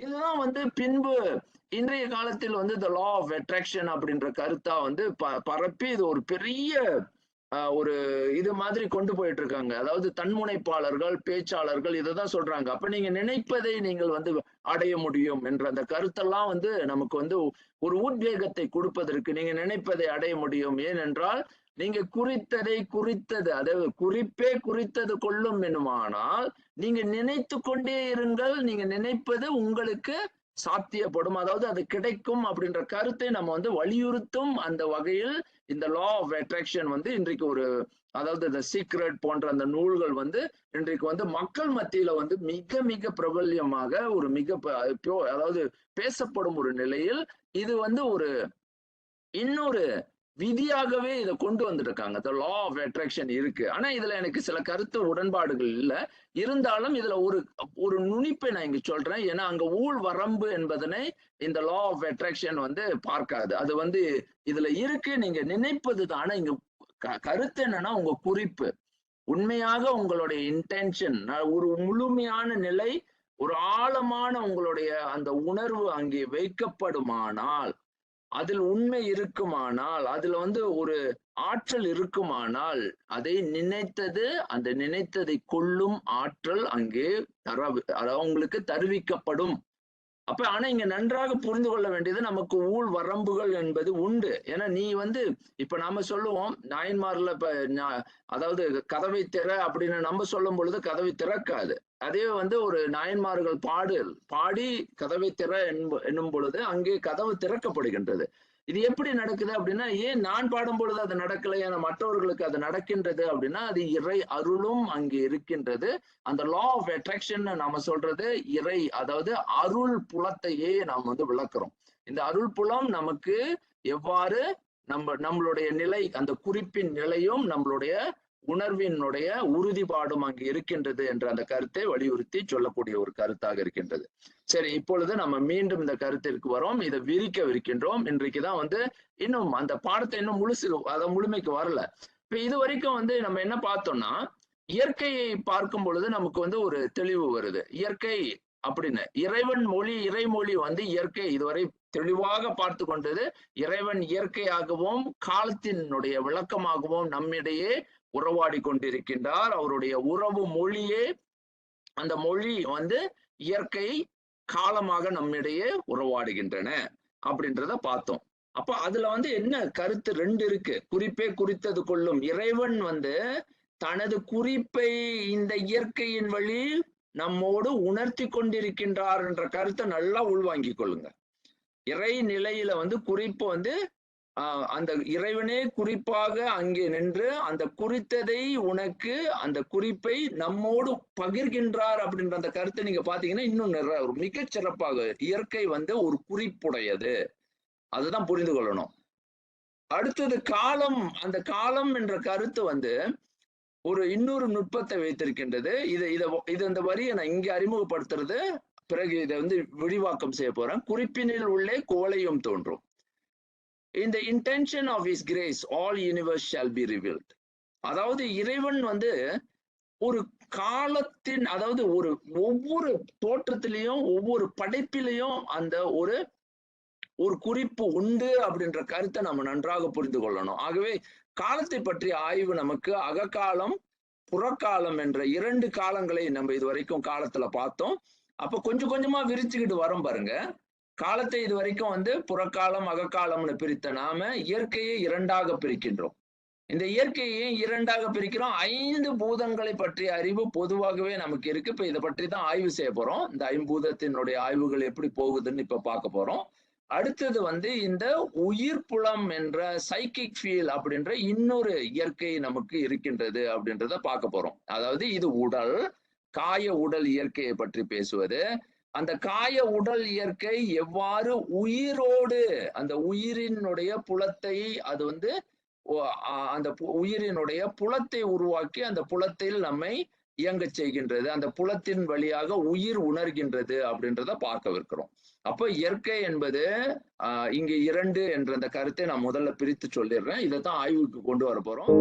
இதுதான் வந்து பின்பு இன்றைய காலத்தில் வந்து த லா ஆஃப் அட்ராக்ஷன் அப்படின்ற கருத்தா வந்து பரப்பி இது ஒரு பெரிய ஒரு இது மாதிரி கொண்டு போயிட்டு இருக்காங்க. அதாவது தன்முனைப்பாளர்கள், பேச்சாளர்கள் இததான் சொல்றாங்க. அப்ப நீங்க நினைப்பதை நீங்கள் வந்து அடைய முடியும் என்ற அந்த கருத்தெல்லாம் வந்து நமக்கு வந்து ஒரு உத்வேகத்தை கொடுப்பதற்கு நீங்க நினைப்பதை அடைய முடியும். ஏனென்றால் நீங்க குறித்ததை குறித்தது, அதாவது குறிப்பே குறித்தது கொள்ளும் எனுமானால் நீங்க நினைத்து கொண்டே இருங்கள். நீங்க நினைப்பது உங்களுக்கு சாத்தியப்படும். அதாவது அது கிடைக்கும் அப்படின்ற கருத்தை நம்ம வந்து வலியுறுத்தும் அந்த வகையில் இந்த லா ஆஃப் அட்ராக்ஷன் வந்து இன்றைக்கு ஒரு அதாவது த சீக்ரெட் போன்ற அந்த நூல்கள் வந்து இன்றைக்கு வந்து மக்கள் மத்தியில வந்து மிக மிக பிரபல்யமாக ஒரு அதாவது பேசப்படும் ஒரு நிலையில் இது வந்து ஒரு இன்னொரு விதியாகவே இதை கொண்டு வந்திருக்காங்க. த லா ஆஃப் அட்ராக்ஷன் இருக்கு. ஆனா இதுல எனக்கு சில கருத்து உடன்பாடுகள் இல்ல. இருந்தாலும் இதுல ஒரு ஒரு நுனிப்பை நான் இங்க சொல்றேன். ஏன்னா அங்க ஊழ் வரம்பு என்பதனை இந்த லா ஆஃப் அட்ராக்ஷன் வந்து பார்க்காது. அது வந்து இதுல இருக்கு, நீங்க நினைப்பது தான். ஆனா இங்க கருத்து என்னன்னா உங்க குறிப்பு. உண்மையாக உங்களுடைய இன்டென்ஷன் ஒரு முழுமையான நிலை, ஒரு ஆழமான உங்களுடைய அந்த உணர்வு அங்கே வைக்கப்படுமானால், அதில் உண்மை இருக்குமானால், அதுல வந்து ஒரு ஆற்றல் இருக்குமானால், அதை நினைத்தது அந்த நினைத்ததை கொள்ளும் ஆற்றல் அங்கே அதாவது உங்களுக்கு தருவிக்கப்படும். அப்ப ஆனா இங்க நன்றாக புரிந்து கொள்ள வேண்டியது நமக்கு ஊழ் வரம்புகள் என்பது உண்டு. ஏன்னா நீ வந்து இப்ப நாம சொல்லுவோம் நாயன்மார்ல அதாவது கதவை திற அப்படின்னு நம்ம சொல்லும் பொழுது கதவை திறக்காது. அதே வந்து ஒரு நாயன்மார்கள் பாடி கதவை திற என்னும் பொழுது அங்கே கதவு திறக்கப்படுகின்றது. இது எப்படி நடக்குது அப்படின்னா, ஏன் நான் பாடும் பொழுது அது நடக்கலை, என மற்றவர்களுக்கு அது நடக்கின்றது அப்படின்னா அது இறை அருளும் அங்கே இருக்கின்றது. அந்த லா ஆஃப் அட்ராக்ஷன் நாம சொல்றது இறை, அதாவது அருள் புலத்தையே நாம் வந்து விளக்குறோம். இந்த அருள் புலம் நமக்கு எவ்வாறு நம்மளுடைய நிலை, அந்த குறிப்பின் நிலையும் நம்மளுடைய உணர்வினுடைய உறுதிப்பாடும் அங்கு இருக்கின்றது என்ற அந்த கருத்தை வலியுறுத்தி சொல்லக்கூடிய ஒரு கருத்தாக இருக்கின்றது. சரி, இப்பொழுது நம்ம மீண்டும் இந்த கருத்திற்கு வரோம். இதை விரிக்கின்றோம். இன்றைக்குதான் வந்து இன்னும் அந்த பாடத்தை இன்னும் முழுமைக்கு வரல. இப்ப இது வரைக்கும் வந்து நம்ம என்ன பார்த்தோம்னா, இயற்கையை பார்க்கும் பொழுது நமக்கு வந்து ஒரு தெளிவு வருது. இயற்கை அப்படின்னு இறைவன் மொழி, இறைமொழி வந்து இயற்கை இதுவரை தெளிவாக பார்த்து கொண்டது. இறைவன் இயற்கையாகவும் காலத்தினுடைய விளக்கமாகவும் நம்மிடையே உறவாடி கொண்டிருக்கின்றார். அவருடைய உறவு மொழியே, அந்த மொழி வந்து இயற்கை காலமாக நம்மிடையே உறவாடுகின்றன அப்படின்றத பார்த்தோம். அப்ப அதுல வந்து என்ன கருத்து ரெண்டு இருக்கு. குறிப்பே குறித்தது கொள்ளும். இறைவன் வந்து தனது குறிப்பை இந்த இயற்கையின் வழி நம்மோடு உணர்த்தி கொண்டிருக்கின்றார் என்ற கருத்தை நல்லா உள்வாங்கிக் கொள்ளுங்க. இறை நிலையில வந்து குறிப்பு வந்து அந்த இறைவனே குறிப்பாக அங்கே நின்று அந்த குறித்ததை உனக்கு அந்த குறிப்பை நம்மோடு பகிர்கின்றார் அப்படின்ற அந்த கருத்தை நீங்க பாத்தீங்கன்னா இன்னும் மிகச் சிறப்பாக இயற்கை வந்து ஒரு குறிப்புடையது. அதுதான் புரிந்து கொள்ளணும். அடுத்தது காலம். அந்த காலம் என்ற கருத்து வந்து ஒரு இன்னொரு நுட்பத்தை வைத்திருக்கின்றது. இது இந்த வரியை நான் இங்க அறிமுகப்படுத்துறது, பிறகு இதை வந்து விரிவாக்கம் செய்ய போறேன். குறிப்பினில் உள்ளே கோலையும் தோன்றும். In the intention of his grace all universe shall be revealed. அதாவது இறைவன் வந்து ஒரு காலத்தின், அதாவது ஒவ்வொரு தோற்றத்திலையும் ஒவ்வொரு படைப்பிலையும் அந்த ஒரு குறிப்பு உண்டு அப்படின்ற கருத்தை நம்ம நன்றாக புரிந்து கொள்ளணும். ஆகவே காலத்தை பற்றிய ஆய்வு நமக்கு அகக்காலம், புறக்காலம் என்ற 2 காலங்களை நம்ம இதுவரைக்கும் காலத்துல பார்த்தோம். அப்ப கொஞ்சம் கொஞ்சமா விரிச்சுக்கிட்டு வரோம் பாருங்க. காலத்தை இதுவரைக்கும் வந்து புறக்காலம், அகக்காலம்னு பிரித்த நாம இயற்கையை 2ஆக பிரிக்கின்றோம். இந்த இயற்கையை 2ஆக பிரிக்கிறோம். 5 பூதங்களை பற்றிய அறிவு பொதுவாகவே நமக்கு இருக்கு. இப்ப இதை பற்றி தான் ஆய்வு செய்ய போறோம். இந்த 5 ஆய்வுகள் எப்படி போகுதுன்னு இப்ப பார்க்க போறோம். அடுத்தது வந்து இந்த உயிர் புலம் என்ற சைக்கிக் ஃபீல் அப்படின்ற இன்னொரு இயற்கை நமக்கு இருக்கின்றது அப்படின்றத பார்க்க போறோம். அதாவது இது உடல், காய உடல் இயற்கையை பற்றி பேசுவது. அந்த காய உடல் இயற்கை எவ்வாறு உயிரோடு அந்த உயிரினுடைய புலத்தை அது வந்து அந்த உயிரினுடைய புலத்தை உருவாக்கி அந்த புலத்தில் நம்மை இயங்க செய்கின்றது, அந்த புலத்தின் வழியாக உயிர் உணர்கின்றது அப்படின்றத பார்க்கவிருக்கிறோம். அப்போ இயற்கை என்பது இங்க 2 என்ற அந்த கருத்தை நான் முதல்ல பிரித்து சொல்லிடுறேன். இதைத்தான் ஆய்வுக்கு கொண்டு வர போறோம்.